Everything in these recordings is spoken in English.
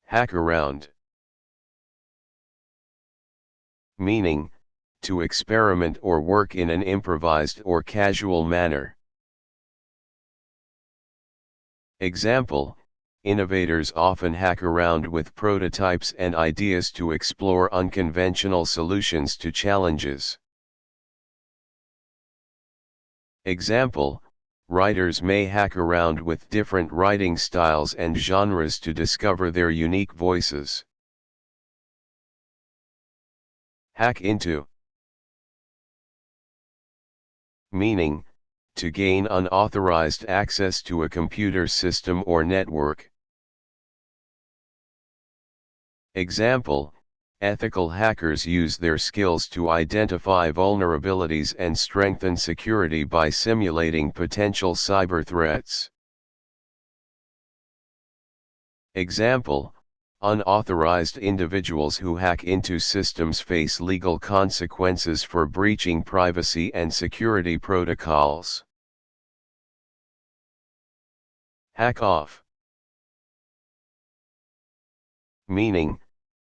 Hack around. Meaning, to experiment or work in an improvised or casual manner. Example, innovators often hack around with prototypes and ideas to explore unconventional solutions to challenges. Example, writers may hack around with different writing styles and genres to discover their unique voices. Hack into. Meaning, to gain unauthorized access to a computer system or network. Example, ethical hackers use their skills to identify vulnerabilities and strengthen security by simulating potential cyber threats. Example, unauthorized individuals who hack into systems face legal consequences for breaching privacy and security protocols. Hack off. Meaning,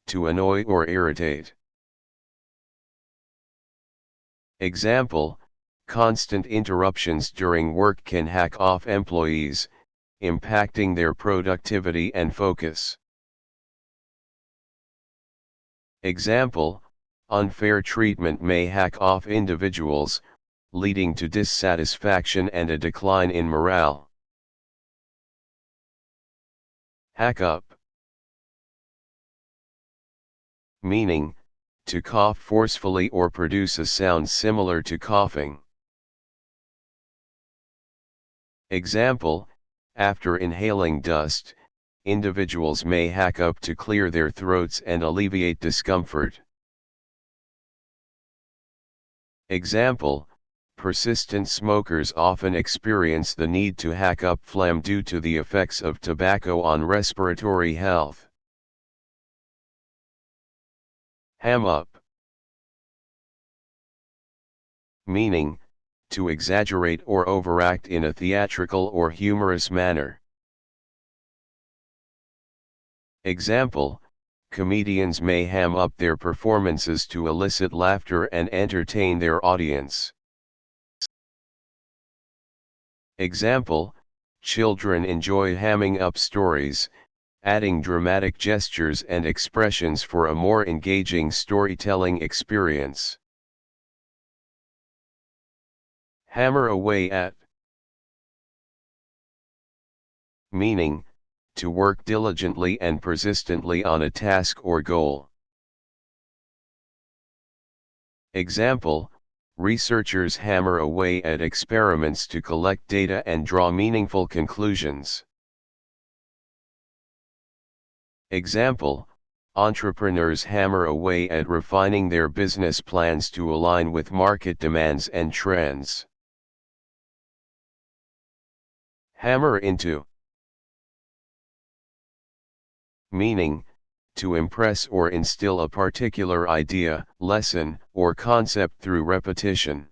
to annoy or irritate. Example, constant interruptions during work can hack off employees, impacting their productivity and focus. Example, unfair treatment may hack off individuals, leading to dissatisfaction and a decline in morale. Hack up. Meaning, to cough forcefully or produce a sound similar to coughing. Example, after inhaling dust, individuals may hack up to clear their throats and alleviate discomfort. Example, persistent smokers often experience the need to hack up phlegm due to the effects of tobacco on respiratory health. Ham up. Meaning, to exaggerate or overact in a theatrical or humorous manner. Example, comedians may ham up their performances to elicit laughter and entertain their audience. Example, children enjoy hamming up stories, adding dramatic gestures and expressions for a more engaging storytelling experience. Hammer away at. Meaning, to work diligently and persistently on a task or goal. Example, researchers hammer away at experiments to collect data and draw meaningful conclusions. Example, entrepreneurs hammer away at refining their business plans to align with market demands and trends. Hammer into. Meaning, to impress or instill a particular idea, lesson, or concept through repetition.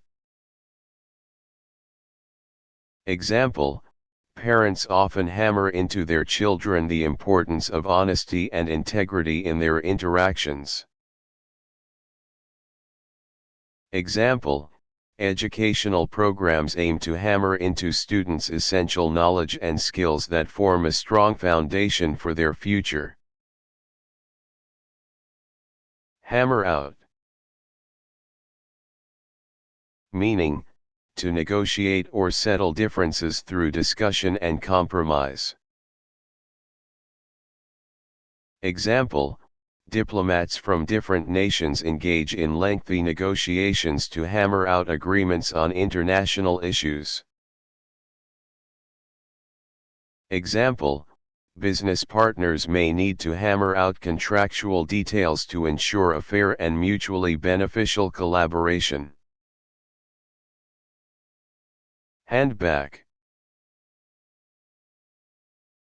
Example, parents often hammer into their children the importance of honesty and integrity in their interactions. Example, educational programs aim to hammer into students essential knowledge and skills that form a strong foundation for their future. Hammer out. Meaning, to negotiate or settle differences through discussion and compromise. Example, diplomats from different nations engage in lengthy negotiations to hammer out agreements on international issues. Example, business partners may need to hammer out contractual details to ensure a fair and mutually beneficial collaboration. Hand back.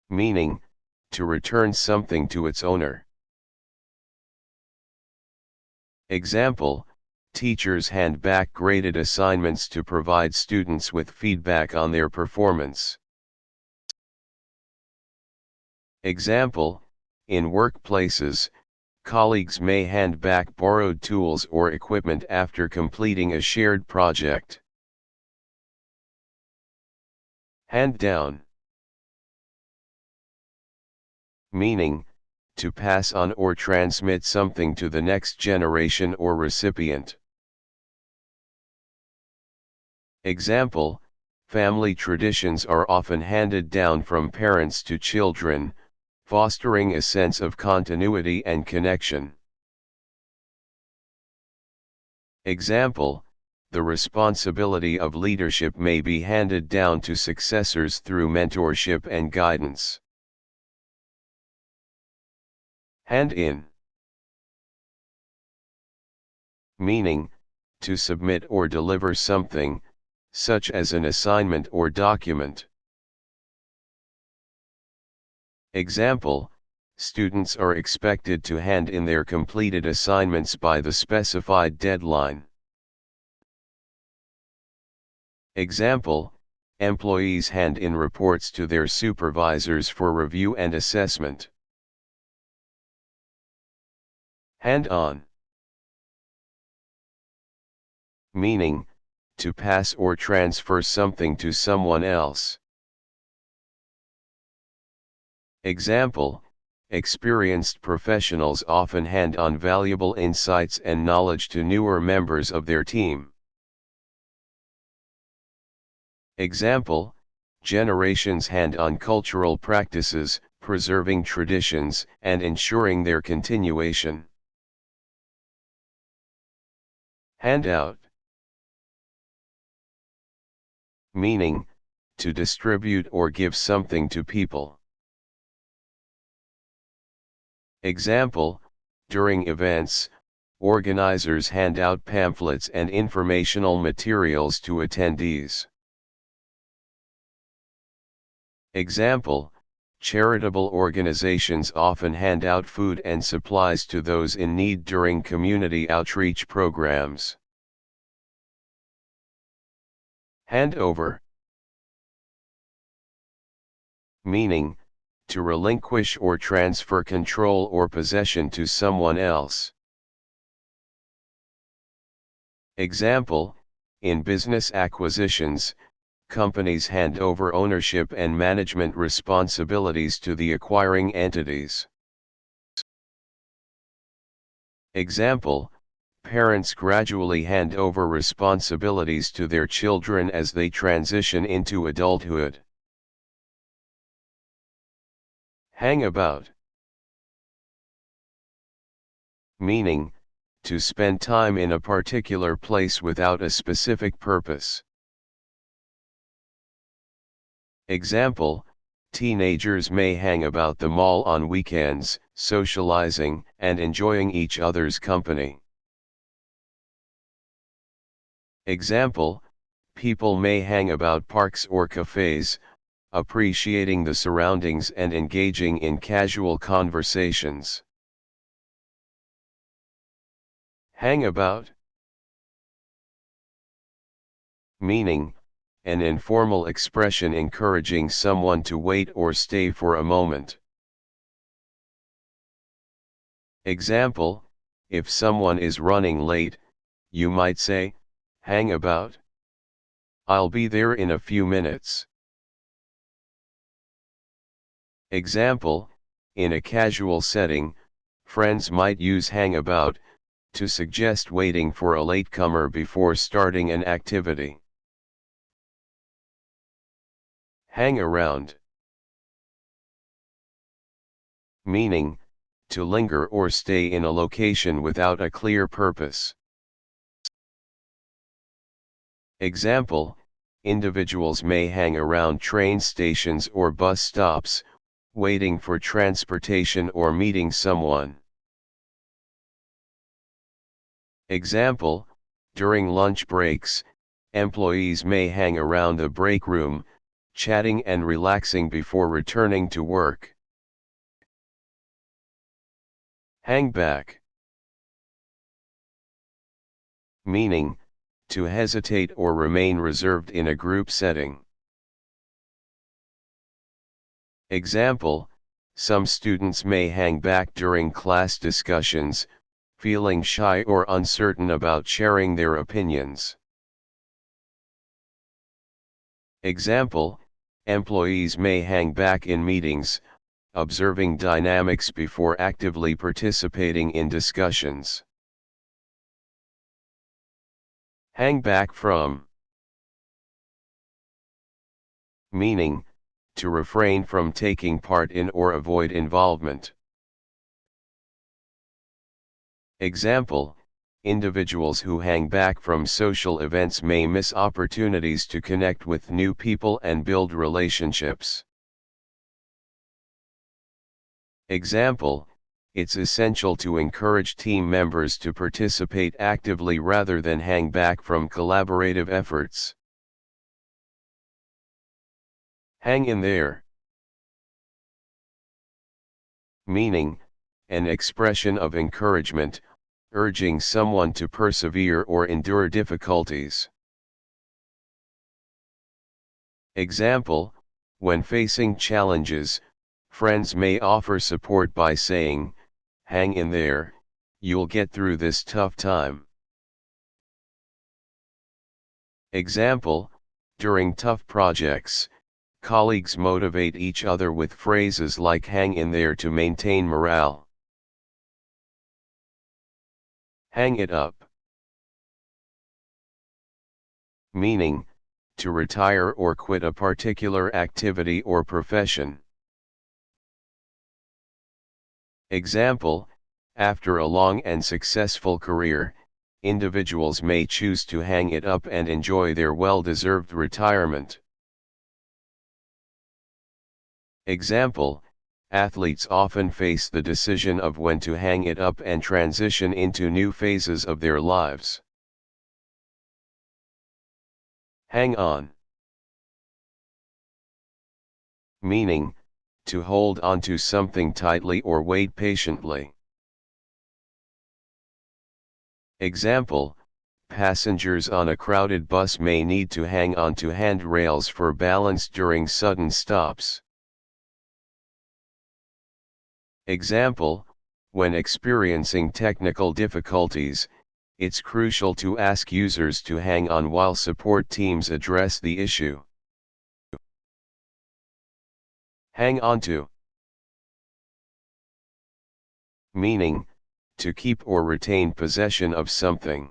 Meaning, to return something to its owner. Example, teachers hand back graded assignments to provide students with feedback on their performance. Example, In workplaces, colleagues may hand back borrowed tools or equipment after completing a shared project. Hand down. Meaning, to pass on or transmit something to the next generation or recipient. Example, family traditions are often handed down from parents to children, fostering a sense of continuity and connection. Example, the responsibility of leadership may be handed down to successors through mentorship and guidance. Hand in. Meaning, to submit or deliver something, such as an assignment or document. Example, students are expected to hand in their completed assignments by the specified deadline. Example, employees hand in reports to their supervisors for review and assessment. Hand on. Meaning, to pass or transfer something to someone else. Example, experienced professionals often hand on valuable insights and knowledge to newer members of their team. Example, generations hand on cultural practices, preserving traditions and ensuring their continuation. Hand out. Meaning, to distribute or give something to people. Example, during events, organizers hand out pamphlets and informational materials to attendees. Example, charitable organizations often hand out food and supplies to those in need during community outreach programs. Hand over. Meaning, to relinquish or transfer control or possession to someone else. Example, in business acquisitions, companies hand over ownership and management responsibilities to the acquiring entities. Example, parents gradually hand over responsibilities to their children as they transition into adulthood. Hang about. Meaning, to spend time in a particular place without a specific purpose. Example, teenagers may hang about the mall on weekends, socializing and enjoying each other's company. Example, people may hang about parks or cafes, appreciating the surroundings and engaging in casual conversations. Hang about. Meaning, an informal expression encouraging someone to wait or stay for a moment. Example, if someone is running late, you might say, hang about. I'll be there in a few minutes. Example, in a casual setting, friends might use hang about to suggest waiting for a latecomer before starting an activity. Hang around. Meaning, to linger or stay in a location without a clear purpose. Example, individuals may hang around train stations or bus stops, waiting for transportation or meeting someone. Example, during lunch breaks, employees may hang around the break room, chatting and relaxing before returning to work. Hang back. Meaning, to hesitate or remain reserved in a group setting. Example, Some students may hang back during class discussions, feeling shy or uncertain about sharing their opinions. Example, employees may hang back in meetings, observing dynamics before actively participating in discussions. Hang back from. Meaning, to refrain from taking part in or avoid involvement. Example, individuals who hang back from social events may miss opportunities to connect with new people and build relationships. Example, it's essential to encourage team members to participate actively rather than hang back from collaborative efforts. Hang in there. Meaning, an expression of encouragement, urging someone to persevere or endure difficulties. Example, when facing challenges, friends may offer support by saying, "Hang in there, you'll get through this tough time." Example, during tough projects, colleagues motivate each other with phrases like "hang in there" to maintain morale. Hang it up. Meaning, to retire or quit a particular activity or profession. Example, after a long and successful career, individuals may choose to hang it up and enjoy their well-deserved retirement. Example, athletes often face the decision of when to hang it up and transition into new phases of their lives. Hang on. Meaning, to hold on to something tightly or wait patiently. Example, passengers on a crowded bus may need to hang on to handrails for balance during sudden stops. Example, when experiencing technical difficulties, it's crucial to ask users to hang on while support teams address the issue. Hang on to. Meaning, to keep or retain possession of something.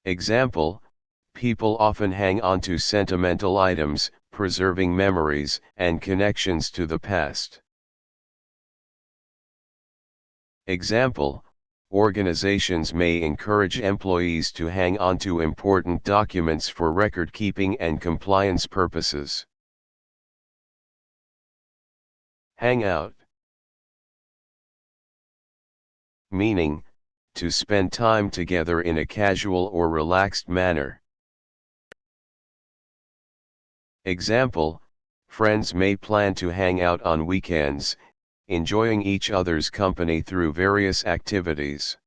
Example, people often hang on to sentimental items, preserving memories and connections to the past. Example, organizations may encourage employees to hang on to important documents for record-keeping and compliance purposes. Hang out. Meaning, to spend time together in a casual or relaxed manner. Example, friends may plan to hang out on weekends, enjoying each other's company through various activities.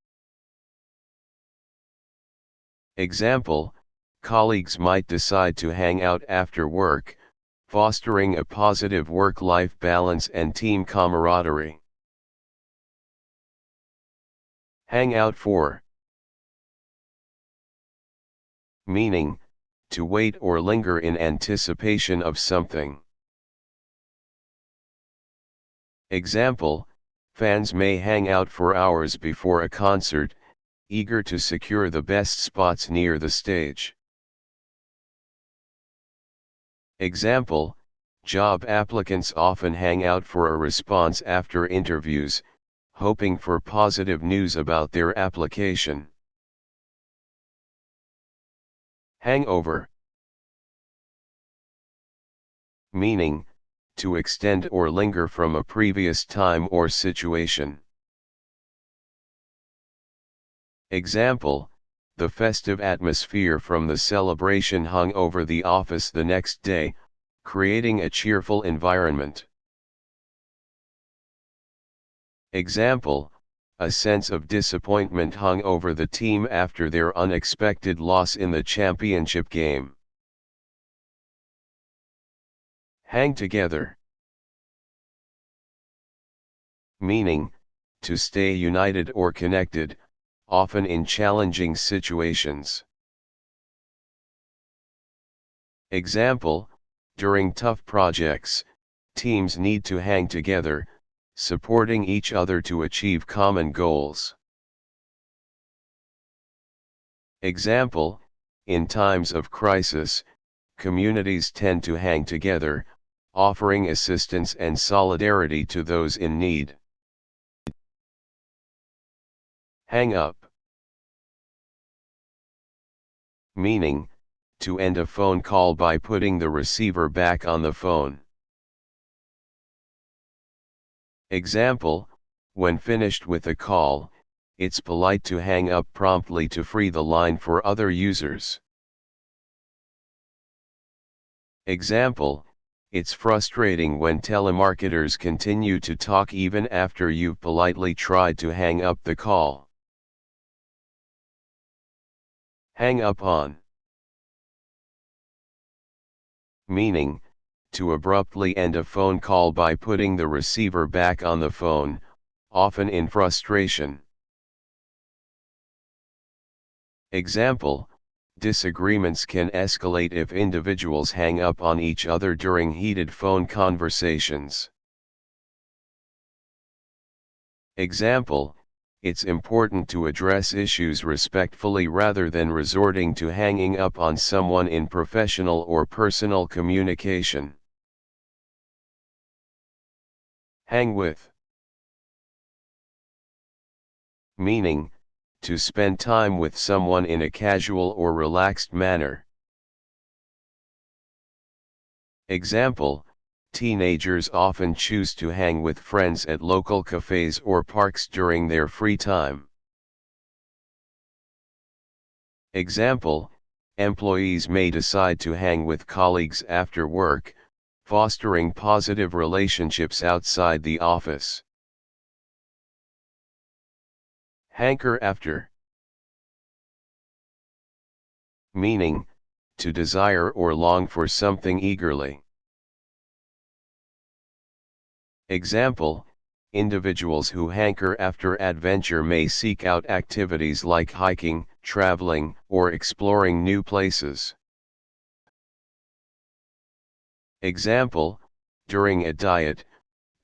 Example, colleagues might decide to hang out after work, fostering a positive work-life balance and team camaraderie. Hang out for. Meaning, to wait or linger in anticipation of something. Example, fans may hang out for hours before a concert, eager to secure the best spots near the stage. Example, job applicants often hang out for a response after interviews, hoping for positive news about their application. Hangover. Meaning, to extend or linger from a previous time or situation. Example, the festive atmosphere from the celebration hung over the office the next day, creating a cheerful environment. Example, a sense of disappointment hung over the team after their unexpected loss in the championship game. Hang together. meaning, to stay united or connected, often in challenging situations. Example, during tough projects, teams need to hang together, supporting each other to achieve common goals. Example, in times of crisis, communities tend to hang together, offering assistance and solidarity to those in need. Hang up, meaning, to end a phone call by putting the receiver back on the phone. Example, when finished with a call, it's polite to hang up promptly to free the line for other users. Example, it's frustrating when telemarketers continue to talk even after you've politely tried to hang up the call. Hang up on, meaning, to abruptly end a phone call by putting the receiver back on the phone, often in frustration. Example, disagreements can escalate if individuals hang up on each other during heated phone conversations. Example, it's important to address issues respectfully rather than resorting to hanging up on someone in professional or personal communication. Hang with, meaning, to spend time with someone in a casual or relaxed manner. Example, teenagers often choose to hang with friends at local cafes or parks during their free time. Example, employees may decide to hang with colleagues after work, fostering positive relationships outside the office. Hanker after, meaning, to desire or long for something eagerly. Example, individuals who hanker after adventure may seek out activities like hiking, traveling, or exploring new places. Example, during a diet,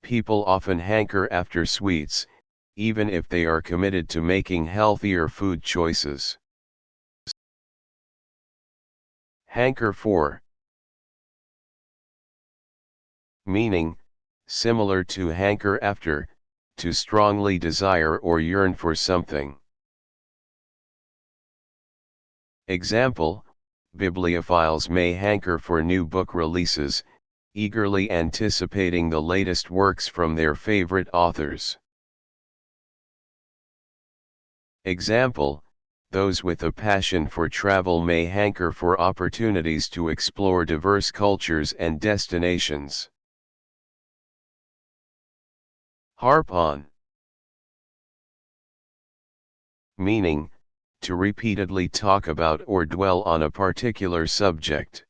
people often hanker after sweets, even if they are committed to making healthier food choices. Hanker for, meaning, similar to hanker after, to strongly desire or yearn for something. Example, bibliophiles may hanker for new book releases, eagerly anticipating the latest works from their favorite authors. Example, those with a passion for travel may hanker for opportunities to explore diverse cultures and destinations. Harp on, meaning, to repeatedly talk about or dwell on a particular subject.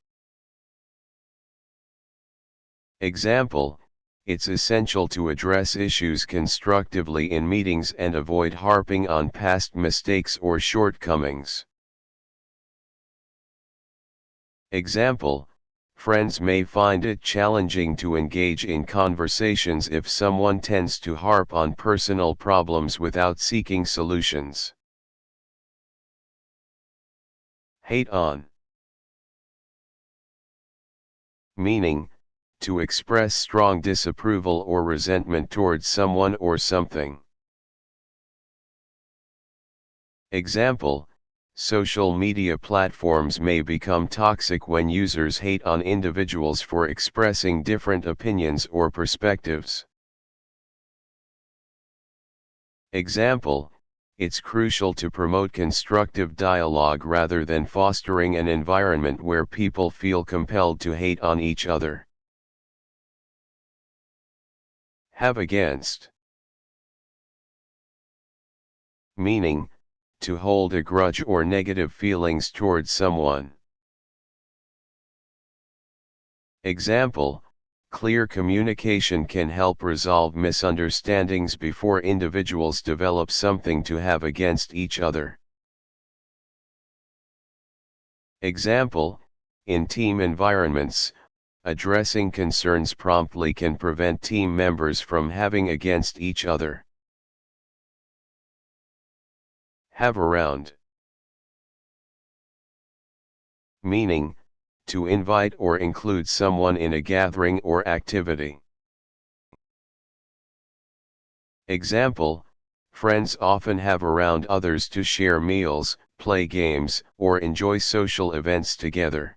Example, it's essential to address issues constructively in meetings and avoid harping on past mistakes or shortcomings. Example, friends may find it challenging to engage in conversations if someone tends to harp on personal problems without seeking solutions. Hate on, meaning, to express strong disapproval or resentment towards someone or something. Example, social media platforms may become toxic when users hate on individuals for expressing different opinions or perspectives. Example, it's crucial to promote constructive dialogue rather than fostering an environment where people feel compelled to hate on each other. Have against, meaning, to hold a grudge or negative feelings towards someone. Example, Clear communication can help resolve misunderstandings before individuals develop something to have against each other. Example, in team environments, addressing concerns promptly can prevent team members from having against each other. Have around. Meaning, to invite or include someone in a gathering or activity. Example, friends often have around others to share meals, play games, or enjoy social events together.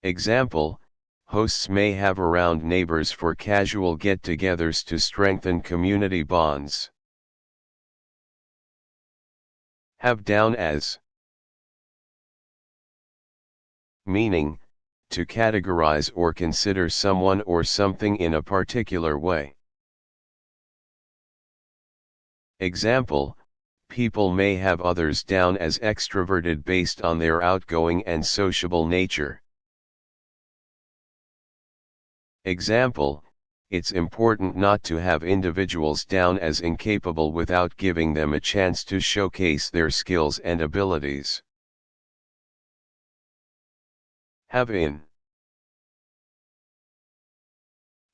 Example, hosts may have around neighbors for casual get-togethers to strengthen community bonds. Have down as. Meaning, to categorize or consider someone or something in a particular way. Example, people may have others down as extroverted based on their outgoing and sociable nature. Example, it's important not to have individuals down as incapable without giving them a chance to showcase their skills and abilities. Have in.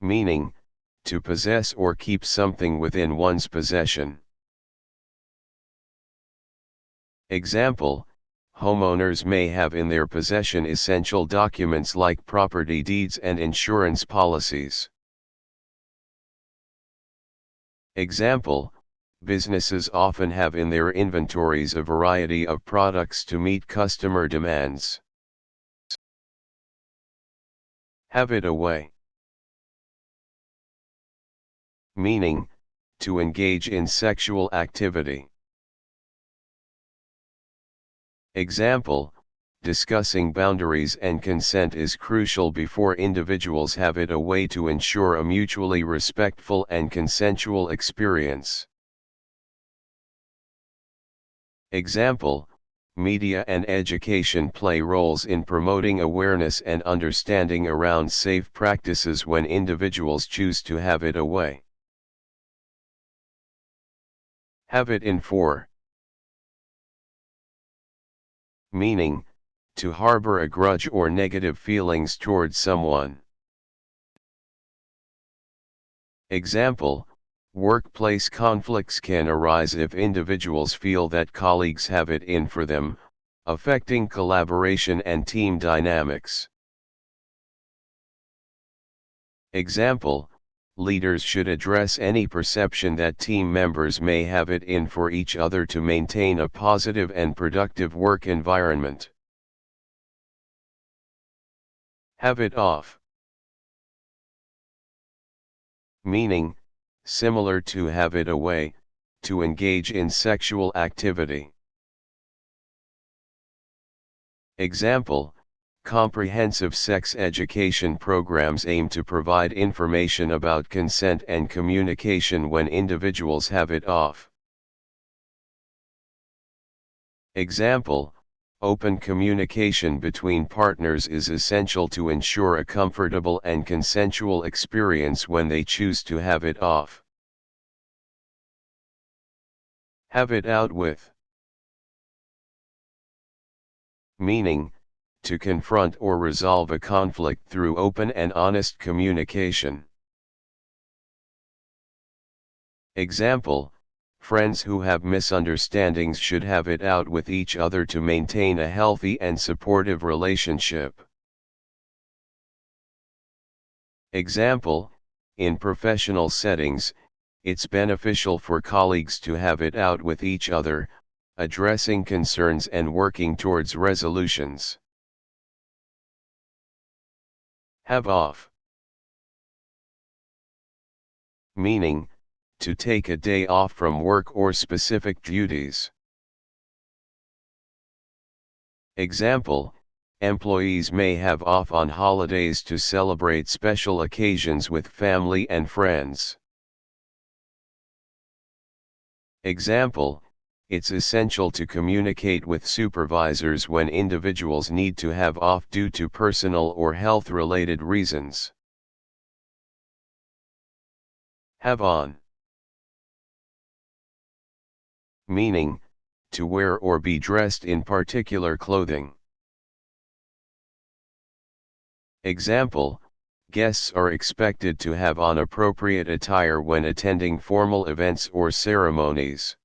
Meaning, to possess or keep something within one's possession. Example, homeowners may have in their possession essential documents like property deeds and insurance policies. Example, businesses often have in their inventories a variety of products to meet customer demands. Have it away. Meaning, to engage in sexual activity. Example, discussing boundaries and consent is crucial before individuals have it away to ensure a mutually respectful and consensual experience. Example, media and education play roles in promoting awareness and understanding around safe practices when individuals choose to have it away. Have it in for. Meaning, to harbor a grudge or negative feelings towards someone. Example, workplace conflicts can arise if individuals feel that colleagues have it in for them, affecting collaboration and team dynamics. Example, leaders should address any perception that team members may have it in for each other to maintain a positive and productive work environment. Have it off. Meaning, similar to have it away, to engage in sexual activity. Example, comprehensive sex education programs aim to provide information about consent and communication when individuals have it off. Example, open communication between partners is essential to ensure a comfortable and consensual experience when they choose to have it off. Have it out with. Meaning, to confront or resolve a conflict through open and honest communication. Example, friends who have misunderstandings should have it out with each other to maintain a healthy and supportive relationship. Example, in professional settings, it's beneficial for colleagues to have it out with each other, addressing concerns and working towards resolutions. Have off. Meaning, to take a day off from work or specific duties. Example, employees may have off on holidays to celebrate special occasions with family and friends. Example, it's essential to communicate with supervisors when individuals need to have off due to personal or health-related reasons. Have on. Meaning, to wear or be dressed in particular clothing. Example, guests are expected to have on appropriate attire when attending formal events or ceremonies.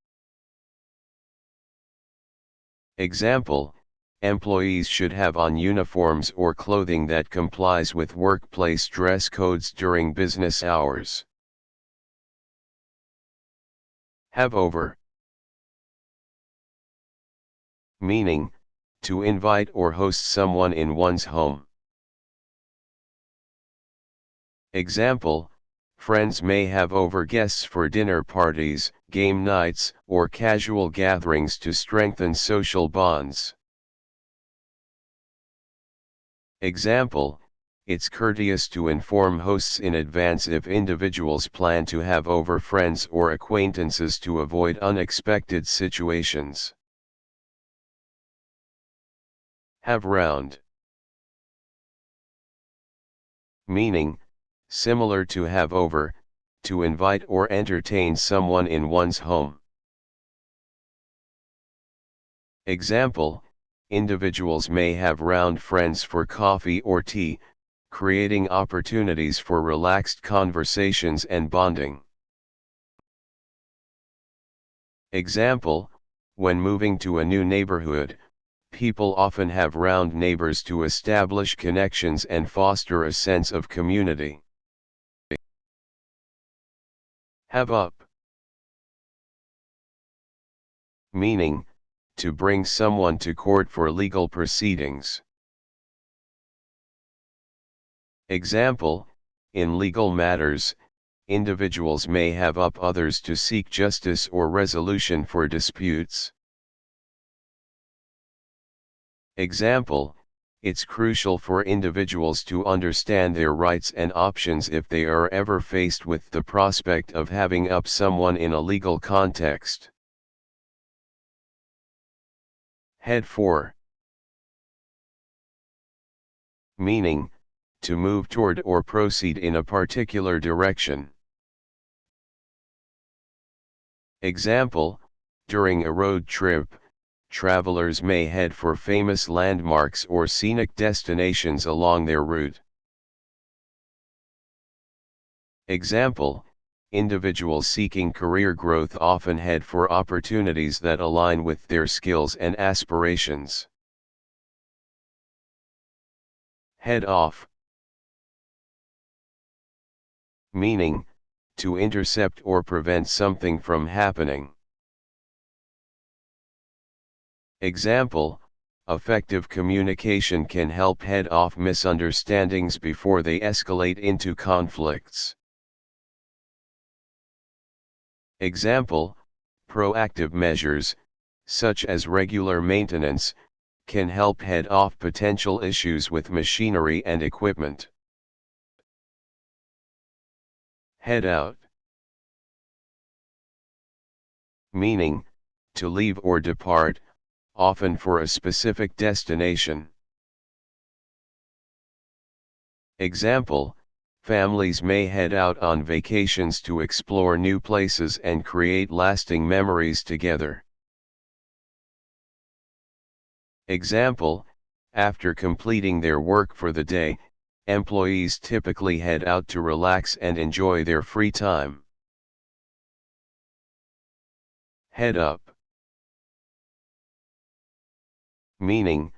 Example, employees should have on uniforms or clothing that complies with workplace dress codes during business hours. Have over. Meaning, to invite or host someone in one's home. Example, friends may have over guests for dinner parties, game nights, or casual gatherings to strengthen social bonds. Example, it's courteous to inform hosts in advance if individuals plan to have over friends or acquaintances to avoid unexpected situations. Have round. Meaning, similar to have over, to invite or entertain someone in one's home. Example, individuals may have round friends for coffee or tea, creating opportunities for relaxed conversations and bonding. Example, when moving to a new neighborhood, people often have round neighbors to establish connections and foster a sense of community. Have up. Meaning, to bring someone to court for legal proceedings. Example, in legal matters, individuals may have up others to seek justice or resolution for disputes. Example, it's crucial for individuals to understand their rights and options if they are ever faced with the prospect of having up someone in a legal context. Head for. Meaning, to move toward or proceed in a particular direction. Example, during a road trip, travelers may head for famous landmarks or scenic destinations along their route. Example, individuals seeking career growth often head for opportunities that align with their skills and aspirations. Head off. Meaning, to intercept or prevent something from happening. Example, effective communication can help head off misunderstandings before they escalate into conflicts. Example, proactive measures, such as regular maintenance, can help head off potential issues with machinery and equipment. Head out. Meaning, to leave or depart, often for a specific destination. Example, families may head out on vacations to explore new places and create lasting memories together. Example, after completing their work for the day, employees typically head out to relax and enjoy their free time. Head up. Meaning,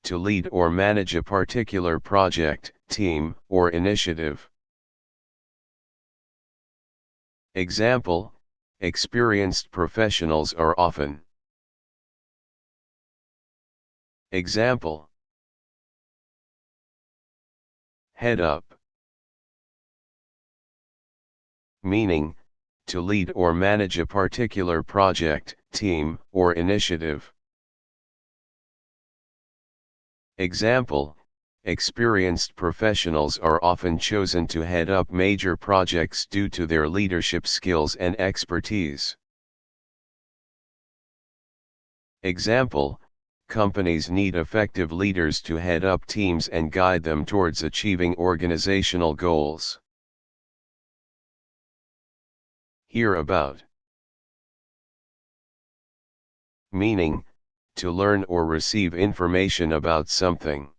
to lead or manage a particular project, team, or initiative. Example, experienced professionals are often. Example. Head up. Meaning, to lead or manage a particular project, team, or initiative. Example, experienced professionals are often chosen to head up major projects due to their leadership skills and expertise. Example, companies need effective leaders to head up teams and guide them towards achieving organizational goals. Hear about. Meaning, to learn or receive information about something.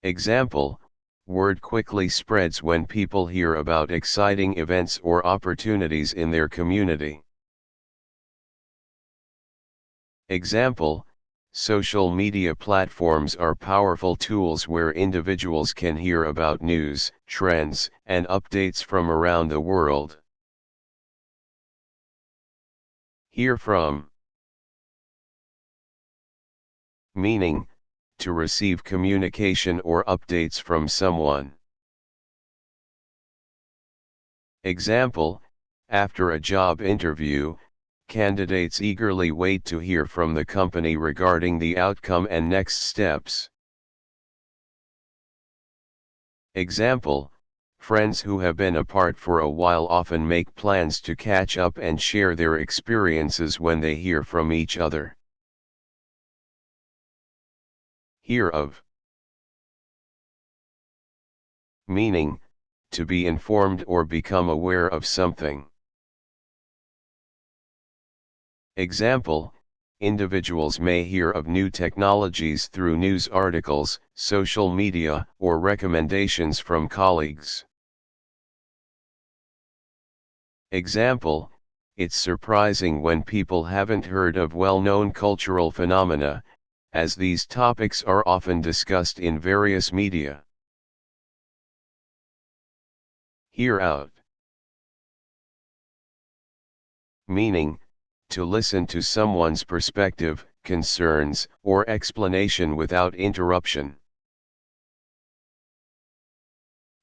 Example, word quickly spreads when people hear about exciting events or opportunities in their community. Example, social media platforms are powerful tools where individuals can hear about news, trends, and updates from around the world. Hear from. Meaning, to receive communication or updates from someone. Example, after a job interview, candidates eagerly wait to hear from the company regarding the outcome and next steps. Example, friends who have been apart for a while often make plans to catch up and share their experiences when they hear from each other. Hear of. Meaning, to be informed or become aware of something. Example, individuals may hear of new technologies through news articles, social media, or recommendations from colleagues. Example, it's surprising when people haven't heard of well-known cultural phenomena, as these topics are often discussed in various media. Hear out. Meaning, to listen to someone's perspective, concerns, or explanation without interruption.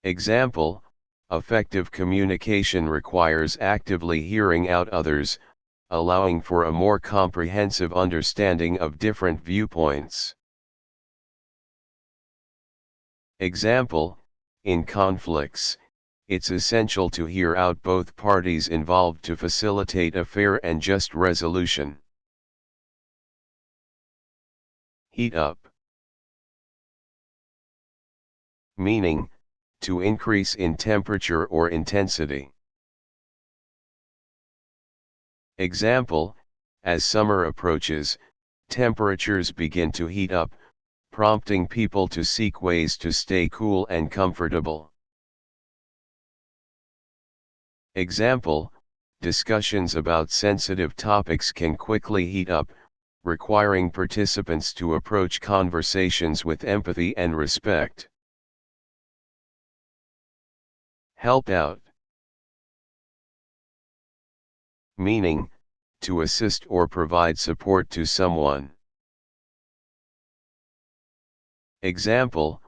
Example, effective communication requires actively hearing out others, allowing for a more comprehensive understanding of different viewpoints. Example, in conflicts, it's essential to hear out both parties involved to facilitate a fair and just resolution. Heat up. Meaning, to increase in temperature or intensity. Example, as summer approaches, temperatures begin to heat up, prompting people to seek ways to stay cool and comfortable. Example, discussions about sensitive topics can quickly heat up, requiring participants to approach conversations with empathy and respect. Help out. Meaning, to assist or provide support to someone. Example,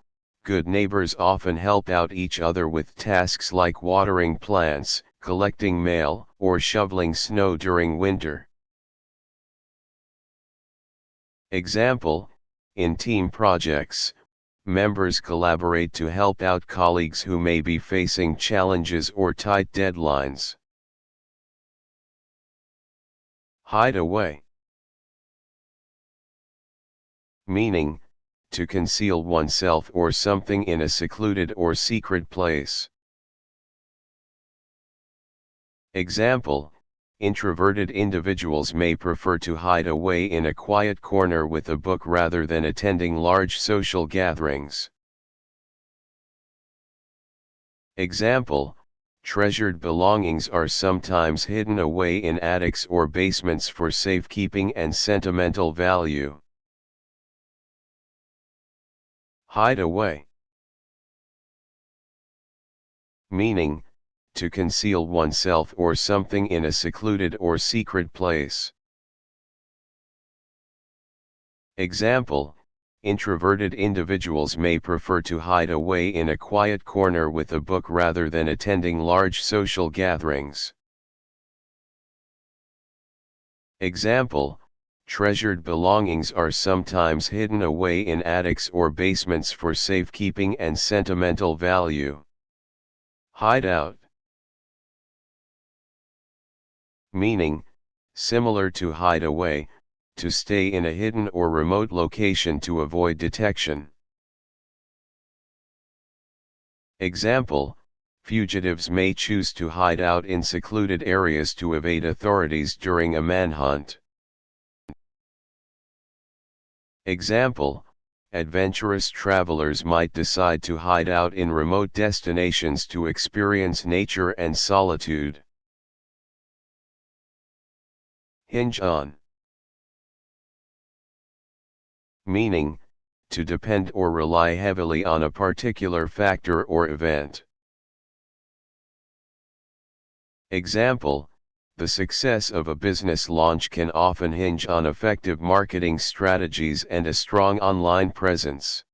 good neighbors often help out each other with tasks like watering plants, collecting mail, or shoveling snow during winter. Example, in team projects, members collaborate to help out colleagues who may be facing challenges or tight deadlines. Hide away. Meaning, to conceal oneself or something in a secluded or secret place. Example, introverted individuals may prefer to hide away in a quiet corner with a book rather than attending large social gatherings. Example, treasured belongings are sometimes hidden away in attics or basements for safekeeping and sentimental value. Hide away. Meaning, to conceal oneself or something in a secluded or secret place. Example, introverted individuals may prefer to hide away in a quiet corner with a book rather than attending large social gatherings. Example, treasured belongings are sometimes hidden away in attics or basements for safekeeping and sentimental value. Hide out. Meaning, similar to hide away, to stay in a hidden or remote location to avoid detection. Example, fugitives may choose to hide out in secluded areas to evade authorities during a manhunt. Example, adventurous travelers might decide to hide out in remote destinations to experience nature and solitude. Hinge on. Meaning, to depend or rely heavily on a particular factor or event. Example, the success of a business launch can often hinge on effective marketing strategies and a strong online presence.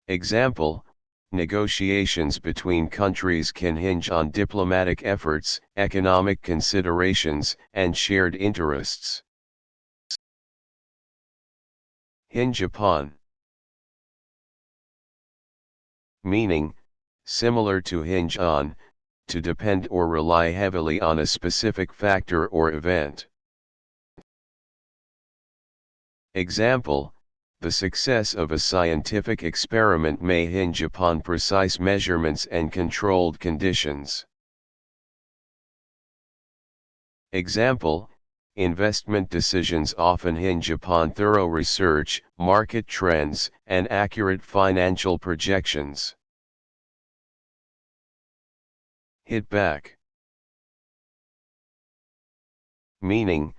Example, negotiations between countries can hinge on diplomatic efforts, economic considerations, and shared interests. Hinge upon. Meaning, similar to hinge on, to depend or rely heavily on a specific factor or event. Example, the success of a scientific experiment may hinge upon precise measurements and controlled conditions. Example, investment decisions often hinge upon thorough research, market trends, and accurate financial projections. Hit back. Meaning,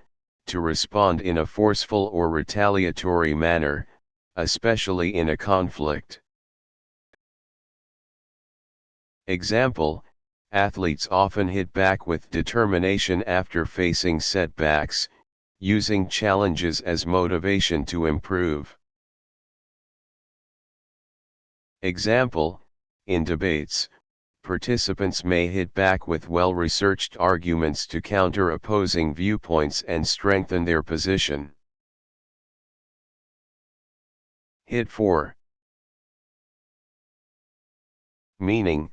to respond in a forceful or retaliatory manner, especially in a conflict. Example, athletes often hit back with determination after facing setbacks, using challenges as motivation to improve. Example, in debates, participants may hit back with well-researched arguments to counter opposing viewpoints and strengthen their position. Hit for. Meaning,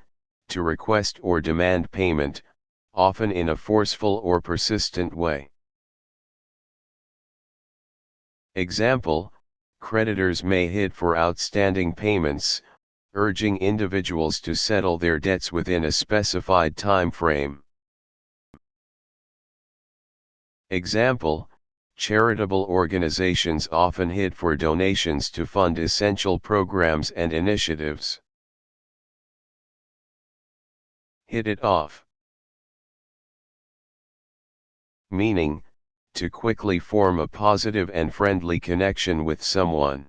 to request or demand payment, often in a forceful or persistent way. Example, creditors may hit for outstanding payments, urging individuals to settle their debts within a specified time frame. Example, charitable organizations often hit for donations to fund essential programs and initiatives. Hit it off. Meaning, to quickly form a positive and friendly connection with someone.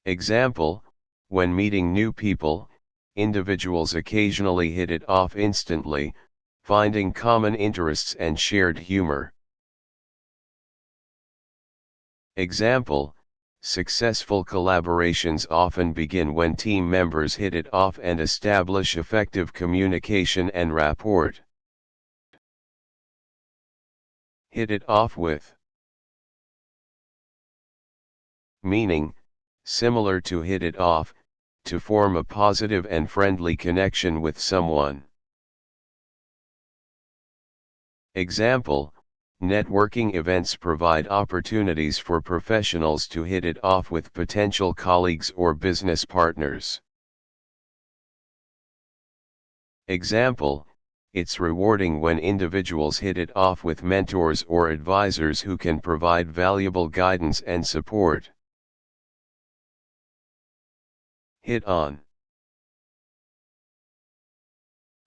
Example, when meeting new people, individuals occasionally hit it off instantly, finding common interests and shared humor. Example, successful collaborations often begin when team members hit it off and establish effective communication and rapport. Hit it off with. Meaning, similar to hit it off, to form a positive and friendly connection with someone. Example, networking events provide opportunities for professionals to hit it off with potential colleagues or business partners. Example, it's rewarding when individuals hit it off with mentors or advisors who can provide valuable guidance and support. Hit on.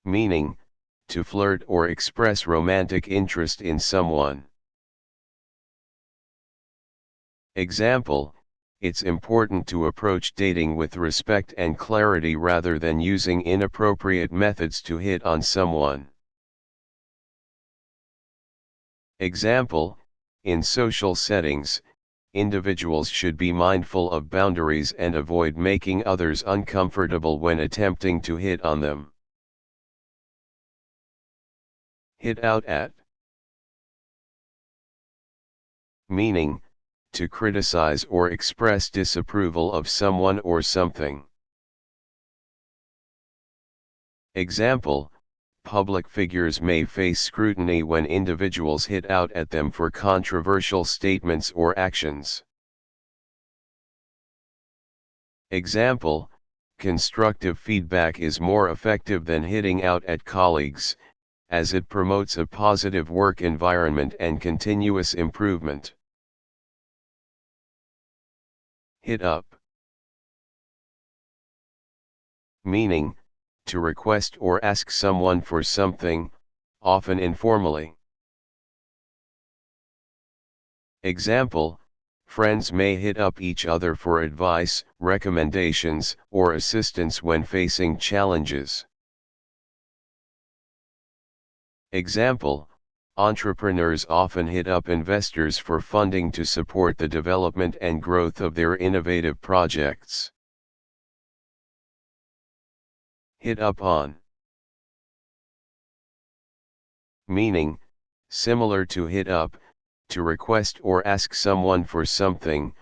Meaning, to flirt or express romantic interest in someone. Example, it's important to approach dating with respect and clarity rather than using inappropriate methods to hit on someone. Example, in social settings, individuals should be mindful of boundaries and avoid making others uncomfortable when attempting to hit on them. Hit out at. Meaning, to criticize or express disapproval of someone or something. Example, public figures may face scrutiny when individuals hit out at them for controversial statements or actions. Example: constructive feedback is more effective than hitting out at colleagues, as it promotes a positive work environment and continuous improvement. Hit up. Meaning, to request or ask someone for something, often informally. Example: friends may hit up each other for advice, recommendations, or assistance when facing challenges. Example: entrepreneurs often hit up investors for funding to support the development and growth of their innovative projects. Hit up on. Meaning, similar to hit up, to request or ask someone for something,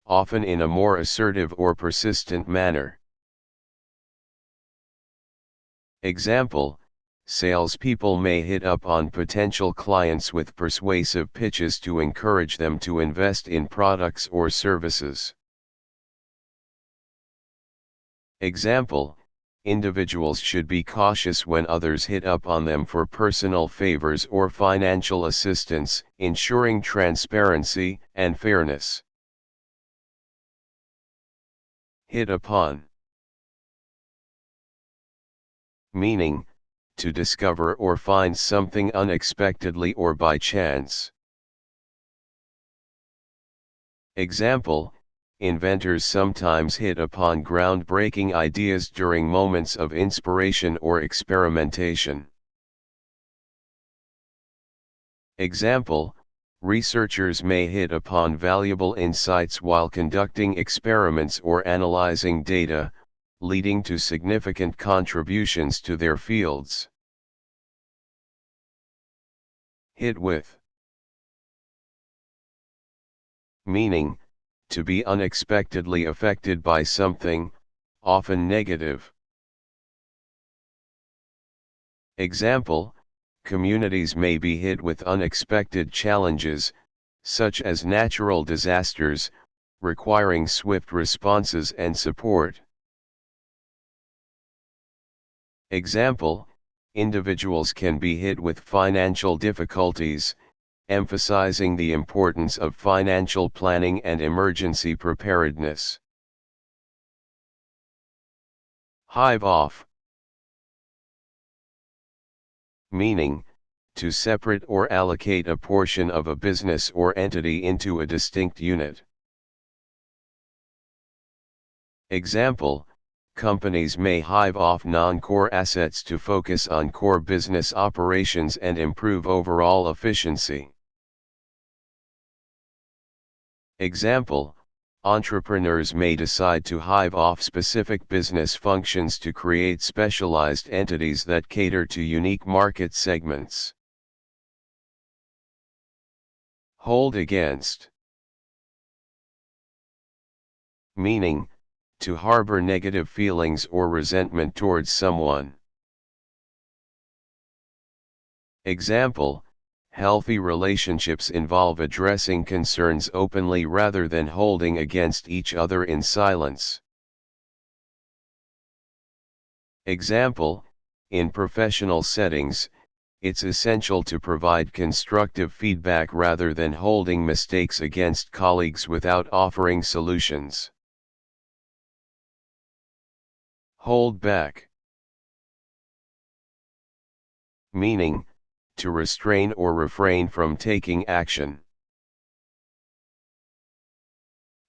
often in a more assertive or persistent manner. Example: salespeople may hit up on potential clients with persuasive pitches to encourage them to invest in products or services. Example: individuals should be cautious when others hit up on them for personal favors or financial assistance, ensuring transparency and fairness. Hit upon. Meaning, to discover or find something unexpectedly or by chance. Example: inventors sometimes hit upon groundbreaking ideas during moments of inspiration or experimentation. Example: researchers may hit upon valuable insights while conducting experiments or analyzing data, leading to significant contributions to their fields. Hit with. Meaning, to be unexpectedly affected by something, often negative. Example: communities may be hit with unexpected challenges, such as natural disasters, requiring swift responses and support. Example: individuals can be hit with financial difficulties, emphasizing the importance of financial planning and emergency preparedness. Hive off. Meaning, to separate or allocate a portion of a business or entity into a distinct unit. Example: companies may hive off non-core assets to focus on core business operations and improve overall efficiency. Example: entrepreneurs may decide to hive off specific business functions to create specialized entities that cater to unique market segments. Hold against. Meaning, to harbor negative feelings or resentment towards someone. Example: healthy relationships involve addressing concerns openly rather than holding against each other in silence. Example: in professional settings, it's essential to provide constructive feedback rather than holding mistakes against colleagues without offering solutions. Hold back. Meaning, to restrain or refrain from taking action.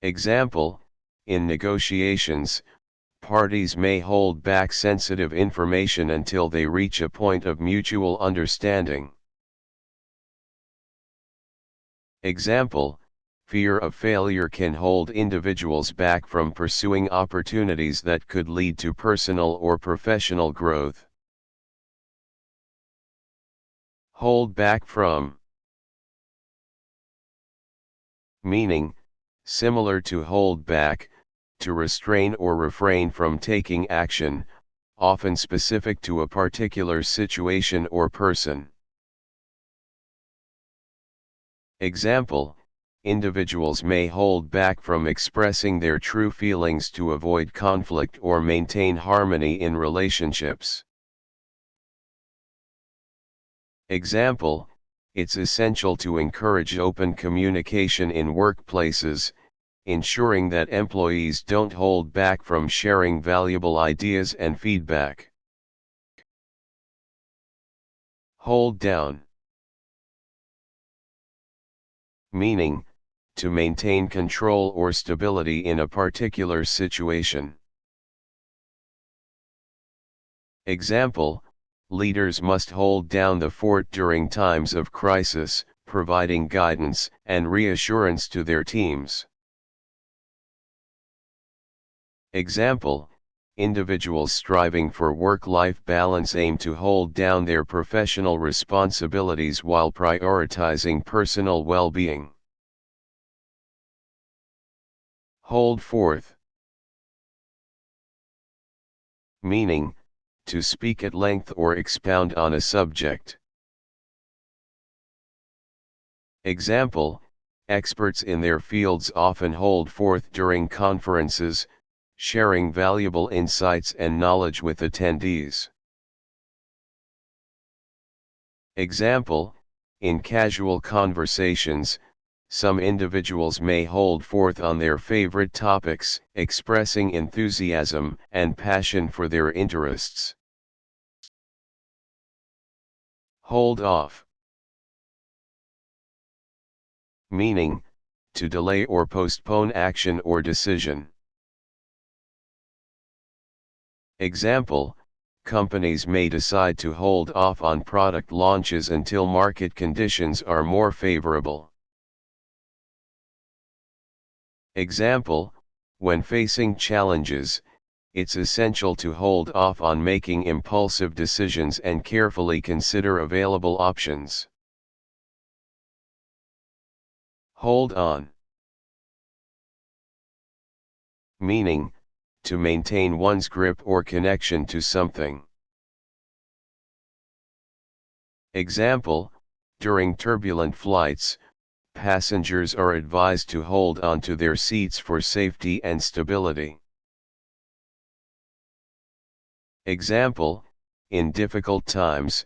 Example: in negotiations, parties may hold back sensitive information until they reach a point of mutual understanding. Example: fear of failure can hold individuals back from pursuing opportunities that could lead to personal or professional growth. Hold back from. Meaning, similar to hold back, to restrain or refrain from taking action, often specific to a particular situation or person. Example, individuals may hold back from expressing their true feelings to avoid conflict or maintain harmony in relationships. Example, it's essential to encourage open communication in workplaces, ensuring that employees don't hold back from sharing valuable ideas and feedback. Hold down. Meaning, to maintain control or stability in a particular situation. Example, leaders must hold down the fort during times of crisis, providing guidance and reassurance to their teams. Example, individuals striving for work-life balance aim to hold down their professional responsibilities while prioritizing personal well-being. Hold forth. Meaning, to speak at length or expound on a subject. Example, experts in their fields often hold forth during conferences, sharing valuable insights and knowledge with attendees. Example, in casual conversations, some individuals may hold forth on their favorite topics, expressing enthusiasm and passion for their interests. Hold off. Meaning, to delay or postpone action or decision. Example, companies may decide to hold off on product launches until market conditions are more favorable. Example, when facing challenges, it's essential to hold off on making impulsive decisions and carefully consider available options. Hold on. Meaning, to maintain one's grip or connection to something. Example, during turbulent flights, passengers are advised to hold on to their seats for safety and stability. Example, in difficult times,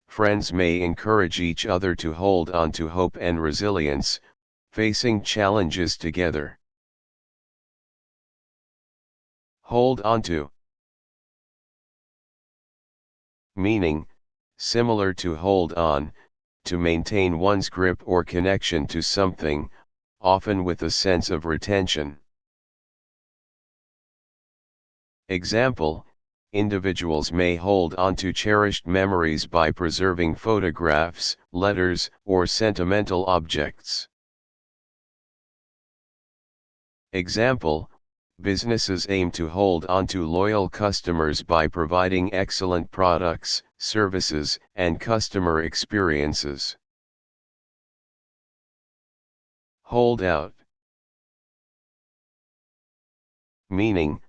friends may encourage each other to hold on to hope and resilience, facing challenges together. Hold on to. Meaning, similar to hold on, to maintain one's grip or connection to something, often with a sense of retention. Example, individuals may hold on to cherished memories by preserving photographs, letters, or sentimental objects. Example, businesses aim to hold on to loyal customers by providing excellent products, services, and customer experiences. Hold out. Meaning,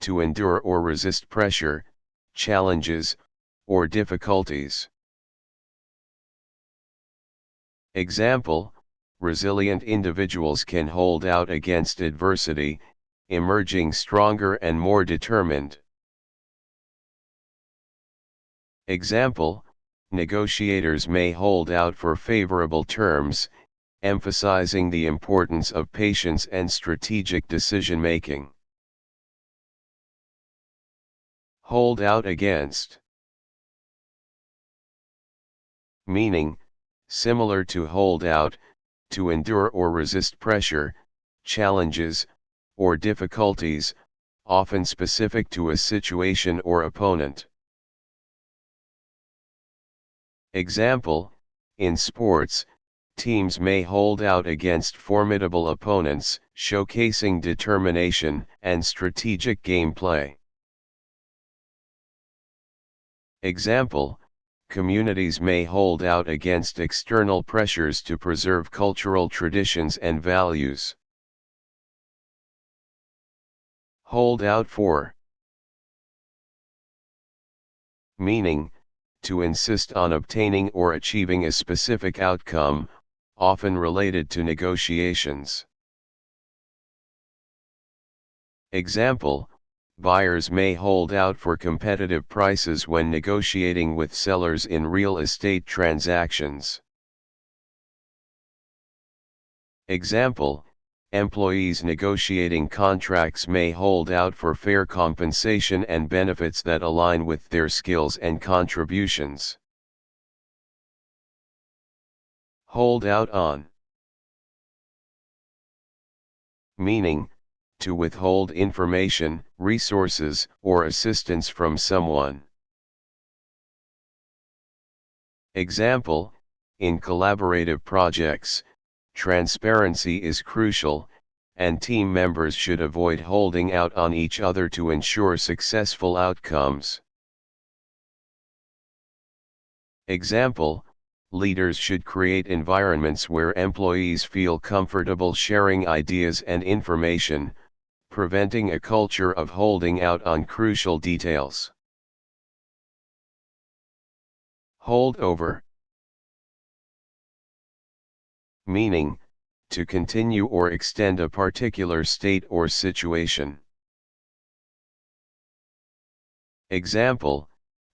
to endure or resist pressure, challenges, or difficulties. Example, resilient individuals can hold out against adversity, emerging stronger and more determined. Example, negotiators may hold out for favorable terms, emphasizing the importance of patience and strategic decision-making. Hold out against. Meaning, similar to hold out, to endure or resist pressure, challenges, or difficulties, often specific to a situation or opponent. Example, in sports, teams may hold out against formidable opponents, showcasing determination and strategic gameplay. Example, communities may hold out against external pressures to preserve cultural traditions and values. Hold out for. meaning, to insist on obtaining or achieving a specific outcome, often related to negotiations. Example, buyers may hold out for competitive prices when negotiating with sellers in real estate transactions. Example, employees negotiating contracts may hold out for fair compensation and benefits that align with their skills and contributions. Hold out on, meaning, to withhold information, resources, or assistance from someone. Example, in collaborative projects, transparency is crucial, and team members should avoid holding out on each other to ensure successful outcomes. Example, leaders should create environments where employees feel comfortable sharing ideas and information, preventing a culture of holding out on crucial details. Hold over, meaning, to continue or extend a particular state or situation. Example,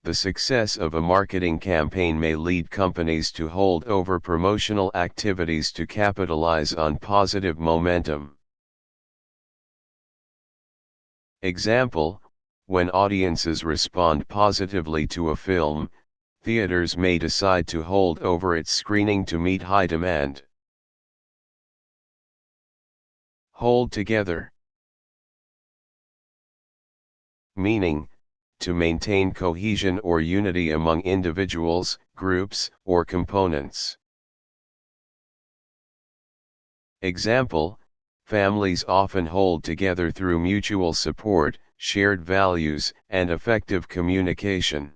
the success of a marketing campaign may lead companies to hold over promotional activities to capitalize on positive momentum. Example, when audiences respond positively to a film, theaters may decide to hold over its screening to meet high demand. Hold together, meaning, to maintain cohesion or unity among individuals, groups, or components. Example, families often hold together through mutual support, shared values, and effective communication.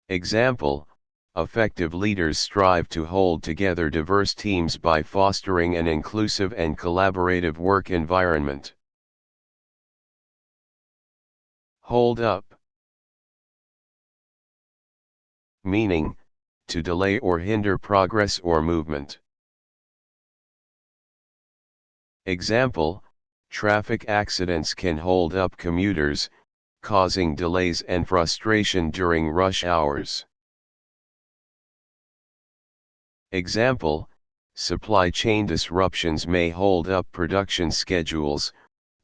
Example, effective leaders strive to hold together diverse teams by fostering an inclusive and collaborative work environment. Hold up, meaning, to delay or hinder progress or movement. Example, traffic accidents can hold up commuters, causing delays and frustration during rush hours. Example, supply chain disruptions may hold up production schedules,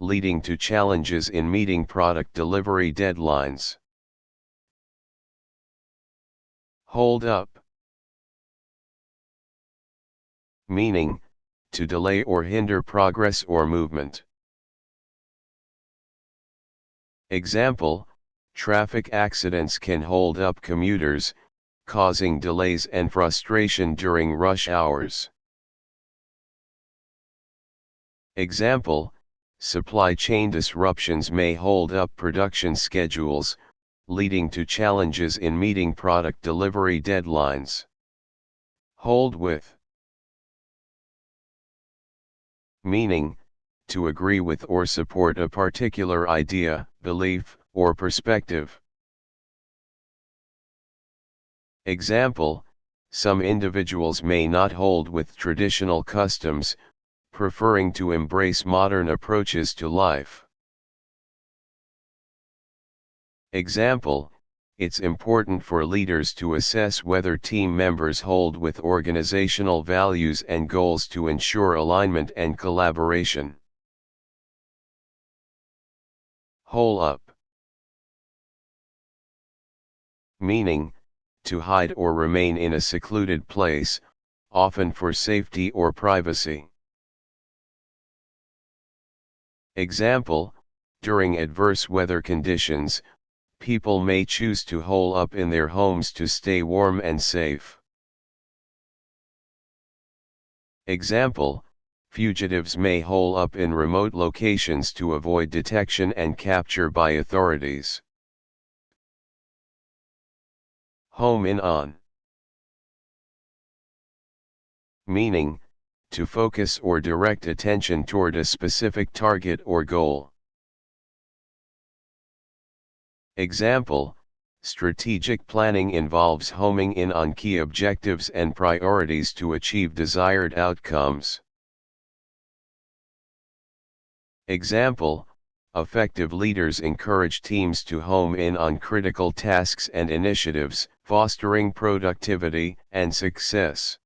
leading to challenges in meeting product delivery deadlines. Hold up, meaning, to delay or hinder progress or movement. Example, traffic accidents can hold up commuters, causing delays and frustration during rush hours. Example, supply chain disruptions may hold up production schedules, leading to challenges in meeting product delivery deadlines. Hold with, meaning, to agree with or support a particular idea, belief, or perspective. Example, some individuals may not hold with traditional customs, preferring to embrace modern approaches to life. Example, it's important for leaders to assess whether team members hold with organizational values and goals to ensure alignment and collaboration. Hole up, meaning, to hide or remain in a secluded place, often for safety or privacy. Example, during adverse weather conditions, people may choose to hole up in their homes to stay warm and safe. Example, fugitives may hole up in remote locations to avoid detection and capture by authorities. Home in on, meaning, to focus or direct attention toward a specific target or goal. Example, strategic planning involves homing in on key objectives and priorities to achieve desired outcomes. Example, effective leaders encourage teams to home in on critical tasks and initiatives, fostering productivity and success.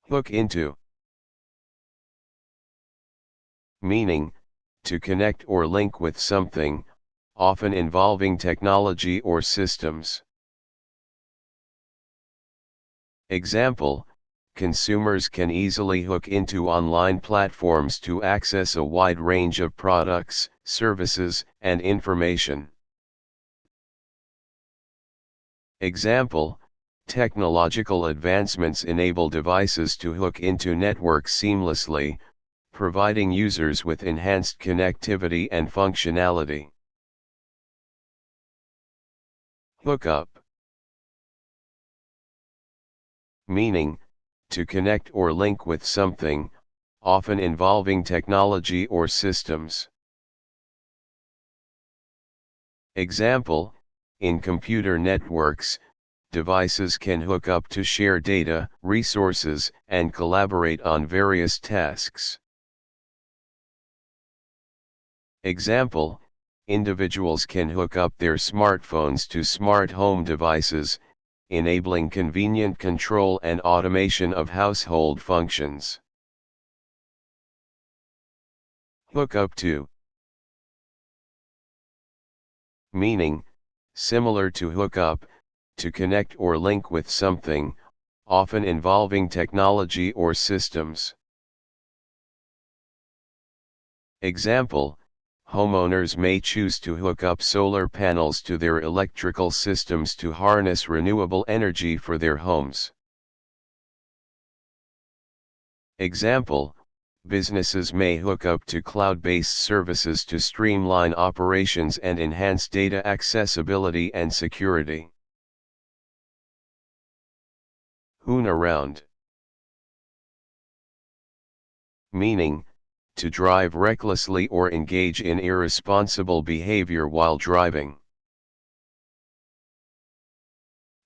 Hook into. Meaning, to connect or link with something, often involving technology or systems. Example, consumers can easily hook into online platforms to access a wide range of products, services, and information. Example, technological advancements enable devices to hook into networks seamlessly, providing users with enhanced connectivity and functionality. Hookup. Meaning, to connect or link with something, often involving technology or systems. Example, in computer networks, devices can hook up to share data, resources, and collaborate on various tasks. Example, individuals can hook up their smartphones to smart home devices, enabling convenient control and automation of household functions. Hook up to. Meaning, similar to hook up, to connect or link with something, often involving technology or systems. Example, homeowners may choose to hook up solar panels to their electrical systems to harness renewable energy for their homes. Example, businesses may hook up to cloud-based services to streamline operations and enhance data accessibility and security. Hoon around. Meaning, to drive recklessly or engage in irresponsible behavior while driving.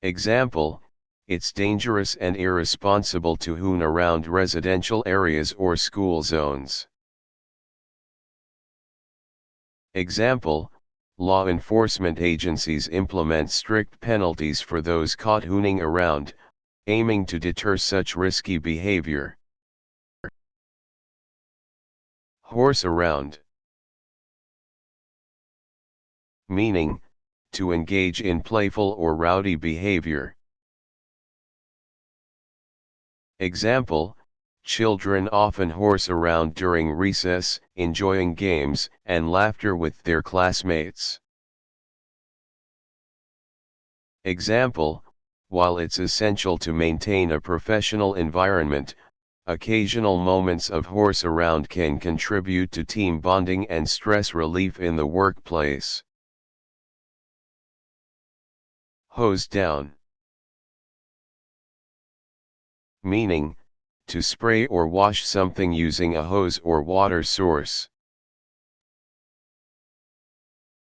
Example, it's dangerous and irresponsible to hoon around residential areas or school zones. Example, law enforcement agencies implement strict penalties for those caught hooning around, aiming to deter such risky behavior. Horse around. Meaning, to engage in playful or rowdy behavior. Example, children often horse around during recess, enjoying games and laughter with their classmates. Example, while it's essential to maintain a professional environment, occasional moments of horse around can contribute to team bonding and stress relief in the workplace. Hose down. Meaning, to spray or wash something using a hose or water source.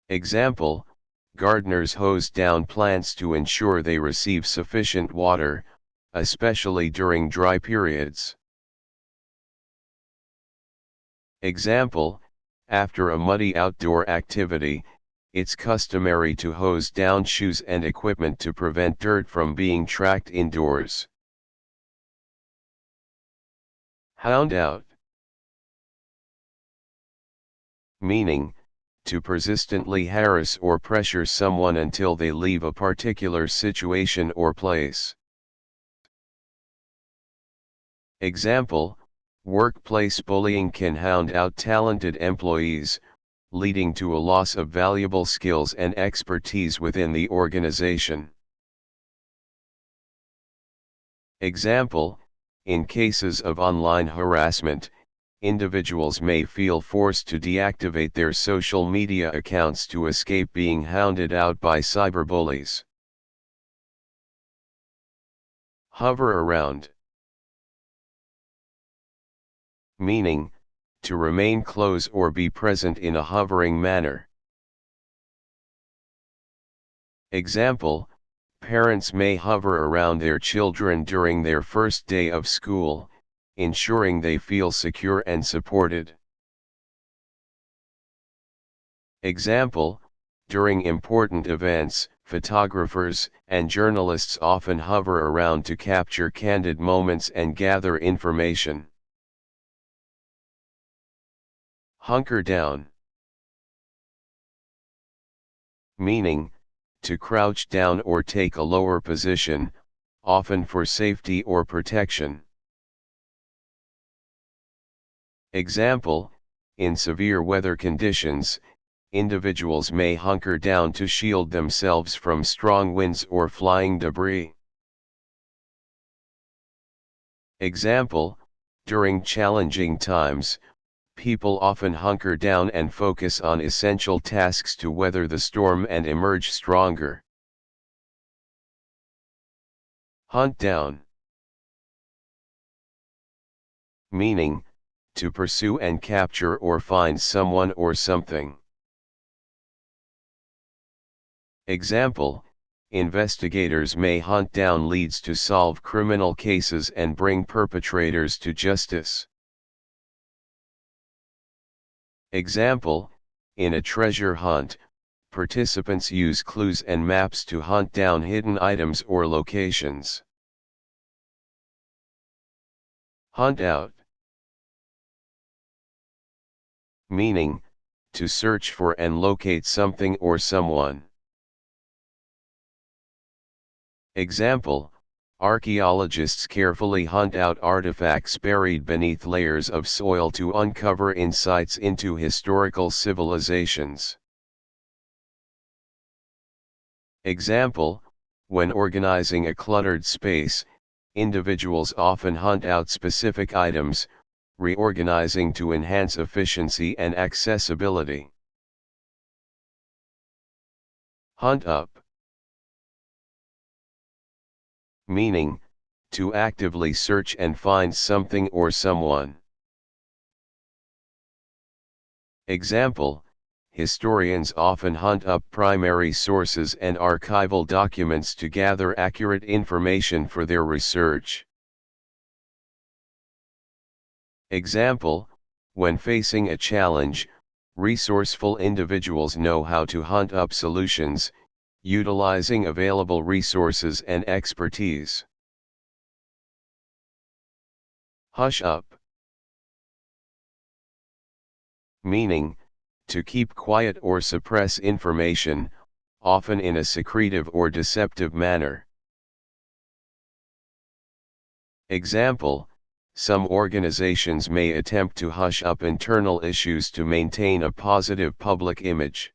Example, gardeners hose down plants to ensure they receive sufficient water, especially during dry periods. Example, after a muddy outdoor activity, it's customary to hose down shoes and equipment to prevent dirt from being tracked indoors. Hound out. Meaning, to persistently harass or pressure someone until they leave a particular situation or place. Example, workplace bullying can hound out talented employees, leading to a loss of valuable skills and expertise within the organization. Example, in cases of online harassment, individuals may feel forced to deactivate their social media accounts to escape being hounded out by cyberbullies. Hover around. Meaning, to remain close or be present in a hovering manner. Example, parents may hover around their children during their first day of school, ensuring they feel secure and supported. Example, during important events, photographers and journalists often hover around to capture candid moments and gather information. Hunker down. Meaning, to crouch down or take a lower position, often for safety or protection. Example, in severe weather conditions, individuals may hunker down to shield themselves from strong winds or flying debris. Example, during challenging times, people often hunker down and focus on essential tasks to weather the storm and emerge stronger. Hunt down. Meaning, to pursue and capture or find someone or something. Example, investigators may hunt down leads to solve criminal cases and bring perpetrators to justice. Example, in a treasure hunt, participants use clues and maps to hunt down hidden items or locations. Hunt out. Meaning, to search for and locate something or someone. Example, archaeologists carefully hunt out artifacts buried beneath layers of soil to uncover insights into historical civilizations. Example, when organizing a cluttered space, individuals often hunt out specific items, reorganizing to enhance efficiency and accessibility. Hunt up. Meaning, to actively search and find something or someone. Example, historians often hunt up primary sources and archival documents to gather accurate information for their research. Example, when facing a challenge, resourceful individuals know how to hunt up solutions, utilizing available resources and expertise. Hush up. Meaning, to keep quiet or suppress information, often in a secretive or deceptive manner. Example, some organizations may attempt to hush up internal issues to maintain a positive public image.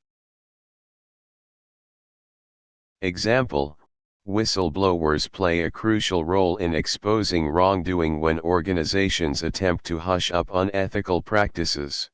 Example, whistleblowers play a crucial role in exposing wrongdoing when organizations attempt to hush up unethical practices.